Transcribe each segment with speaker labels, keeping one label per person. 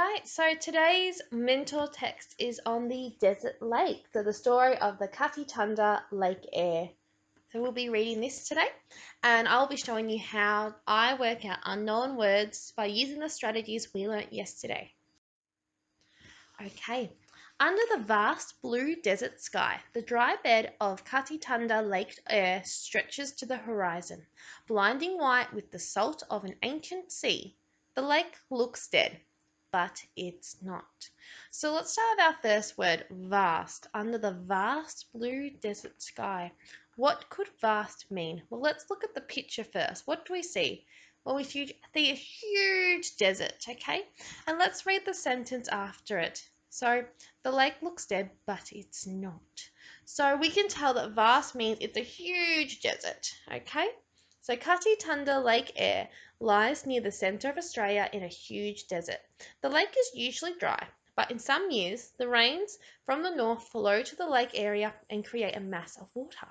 Speaker 1: Alright, so today's mentor text is on the desert lake, so the story of the Katitunda Lake Air. So we'll be reading this today, and I'll be showing you how I work out unknown words by using the strategies we learnt yesterday. Okay, under the vast blue desert sky, the dry bed of Katitunda Lake Air stretches to the horizon, blinding white with the salt of an ancient sea. The lake looks dead, but it's not. So let's start with our first word, vast. Under the vast blue desert sky. What could vast mean? Well, let's look at the picture first. What do we see? Well, we see a huge desert, okay? And let's read the sentence after it. So, the lake looks dead, but it's not. So we can tell that vast means it's a huge desert, okay? So Katitunda Lake Air lies near the centre of Australia in a huge desert. The lake is usually dry, but in some years, the rains from the north flow to the lake area and create a mass of water.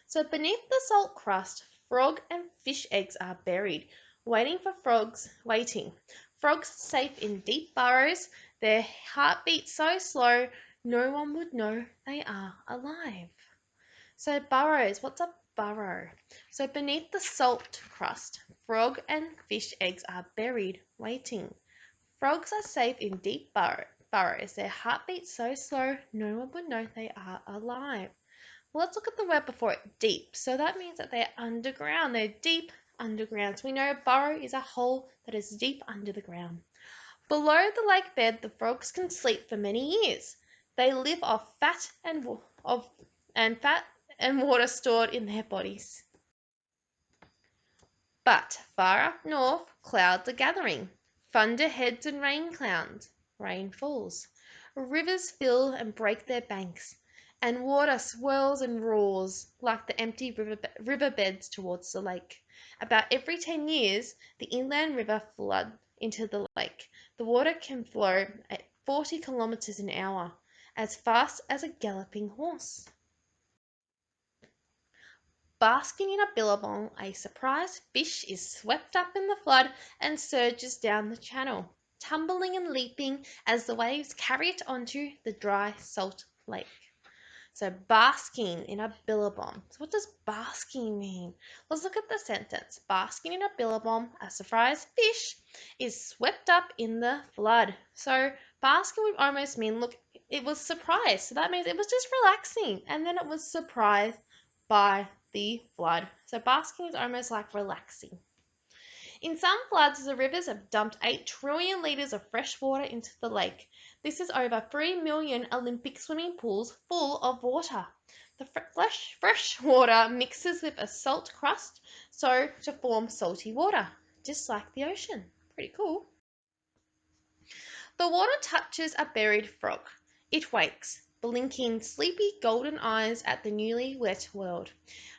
Speaker 1: So beneath the salt crust, frog and fish eggs are buried, waiting. Frogs are safe in deep burrows, their heartbeat so slow, no one would know they are alive. So burrows, what's a burrow? So beneath the salt crust, frog and fish eggs are buried, waiting. Frogs are safe in deep burrows, their heartbeat so slow, no one would know they are alive. Well, let's look at the word before it, deep. So that means that they're underground. They're deep underground. So we know a burrow is a hole that is deep under the ground. Below the lake bed, the frogs can sleep for many years. They live off fat and water stored in their bodies. But far up north, clouds are gathering. Thunder heads and rain clouds. Rain falls. Rivers fill and break their banks, and water swirls and roars like the empty riverbeds towards the lake. About every 10 years, the inland river floods into the lake. The water can flow at 40 kilometers an hour, as fast as a galloping horse. Basking in a billabong, a surprised fish is swept up in the flood and surges down the channel, tumbling and leaping as the waves carry it onto the dry salt lake. So basking in a billabong. So what does basking mean? Let's look at the sentence. Basking in a billabong, a surprised fish is swept up in the flood. So basking would almost mean, look, it was surprised. So that means it was just relaxing and then it was surprised by the flood. So basking is almost like relaxing. In some floods, the rivers have dumped 8 trillion litres of fresh water into the lake. This is over 3 million Olympic swimming pools full of water. The fresh water mixes with a salt crust so to form salty water, just like the ocean. Pretty cool. The water touches a buried frog. It wakes, blinking sleepy golden eyes at the newly wet world.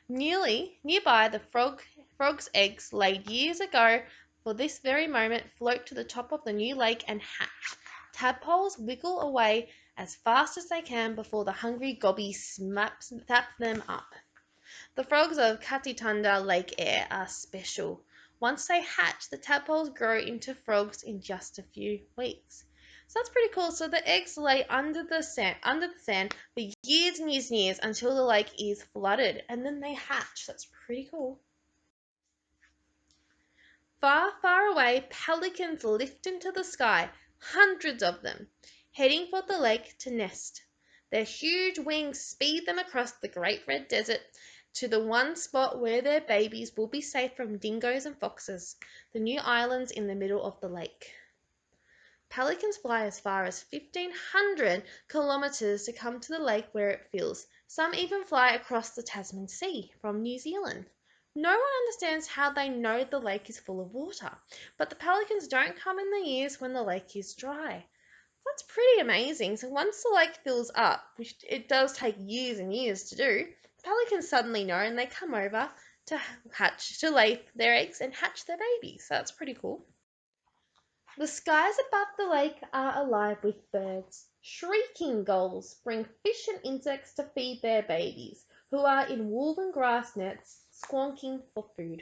Speaker 1: Nearby, the frog's eggs laid years ago for this very moment float to the top of the new lake and hatch. Tadpoles wiggle away as fast as they can before the hungry gobby snap them up. The frogs of Katitunda Lake Air are special. Once they hatch, the tadpoles grow into frogs in just a few weeks. So that's pretty cool. So the eggs lay under the sand for years and years and years until the lake is flooded, and then they hatch. That's pretty cool. Far, far away, pelicans lift into the sky, hundreds of them, heading for the lake to nest. Their huge wings speed them across the great red desert to the one spot where their babies will be safe from dingoes and foxes, the new islands in the middle of the lake. Pelicans fly as far as 1,500 kilometres to come to the lake where it fills. Some even fly across the Tasman Sea from New Zealand. No one understands how they know the lake is full of water, but the pelicans don't come in the years when the lake is dry. That's pretty amazing. So once the lake fills up, which it does take years and years to do, pelicans suddenly know and they come over to lay their eggs and hatch their babies. So that's pretty cool. The skies above the lake are alive with birds. Shrieking gulls bring fish and insects to feed their babies, who are in woven grass nets, squonking for food.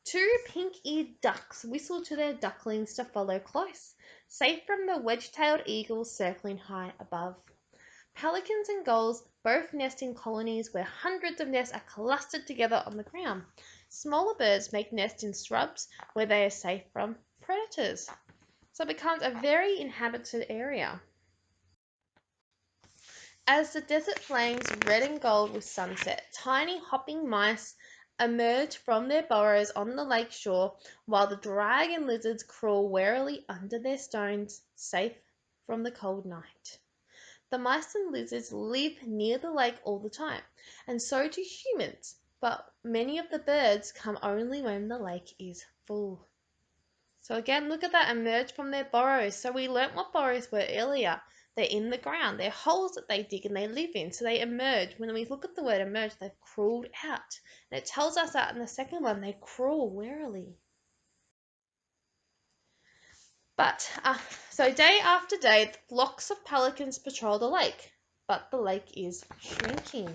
Speaker 1: Two pink-eared ducks whistle to their ducklings to follow close, safe from the wedge-tailed eagles circling high above. Pelicans and gulls both nest in colonies where hundreds of nests are clustered together on the ground. Smaller birds make nests in shrubs where they are safe from predators. So it becomes a very inhabited area. As the desert flames red and gold with sunset, tiny hopping mice emerge from their burrows on the lake shore, while the dragon lizards crawl warily under their stones, safe from the cold night. The mice and lizards live near the lake all the time, and so do humans, but many of the birds come only when the lake is full. So again, look at that, emerge from their burrows. So we learnt what burrows were earlier. They're in the ground. They're holes that they dig and they live in. So they emerge. When we look at the word emerge, they've crawled out. And it tells us that in the second one, they crawl warily. But, so day after day, flocks of pelicans patrol the lake. But the lake is shrinking.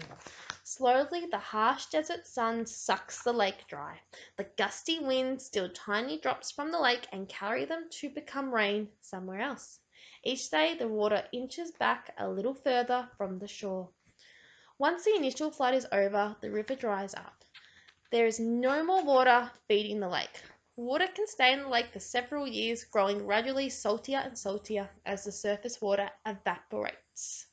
Speaker 1: Slowly, the harsh desert sun sucks the lake dry. The gusty winds steal tiny drops from the lake and carry them to become rain somewhere else. Each day, the water inches back a little further from the shore. Once the initial flood is over, the river dries up. There is no more water feeding the lake. Water can stay in the lake for several years, growing gradually saltier and saltier as the surface water evaporates.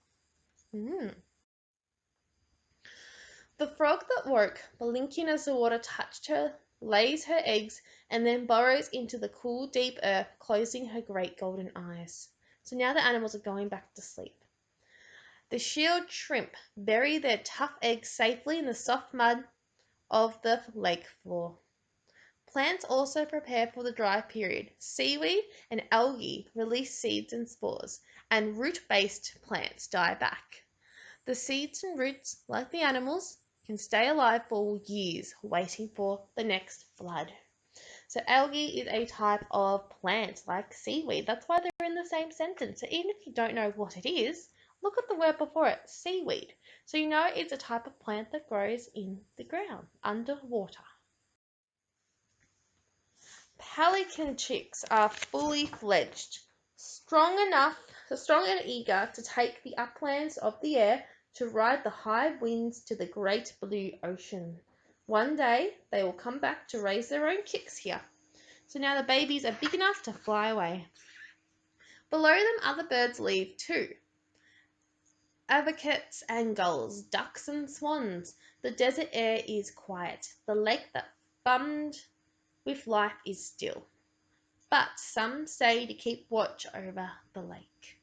Speaker 1: The frog that woke, blinking as the water touched her, lays her eggs and then burrows into the cool, deep earth, closing her great golden eyes. So now the animals are going back to sleep. The shield shrimp bury their tough eggs safely in the soft mud of the lake floor. Plants also prepare for the dry period. Seaweed and algae release seeds and spores, and root-based plants die back. The seeds and roots, like the animals, can stay alive for years, waiting for the next flood. So algae is a type of plant like seaweed. That's why they're in the same sentence. So even if you don't know what it is, look at the word before it, seaweed. So you know it's a type of plant that grows in the ground, underwater. Pelican chicks are fully fledged, strong and eager to take the uplands of the air to ride the high winds to the great blue ocean. One day they will come back to raise their own chicks here. So now the babies are big enough to fly away. Below them other birds leave too. Avocates and gulls, ducks and swans. The desert air is quiet. The lake that bummed with life is still. But some stay to keep watch over the lake.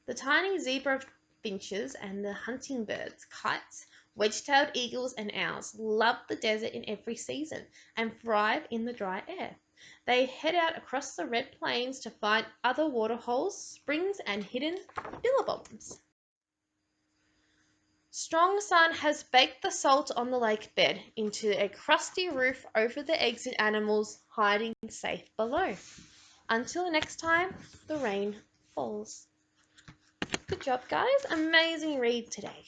Speaker 1: The tiny zebra finches and the hunting birds, kites, wedge-tailed eagles and owls love the desert in every season and thrive in the dry air. They head out across the red plains to find other waterholes, springs and hidden billabongs. Strong sun has baked the salt on the lake bed into a crusty roof over the exit animals hiding safe below. Until next time, the rain falls. Good job, guys. Amazing read today.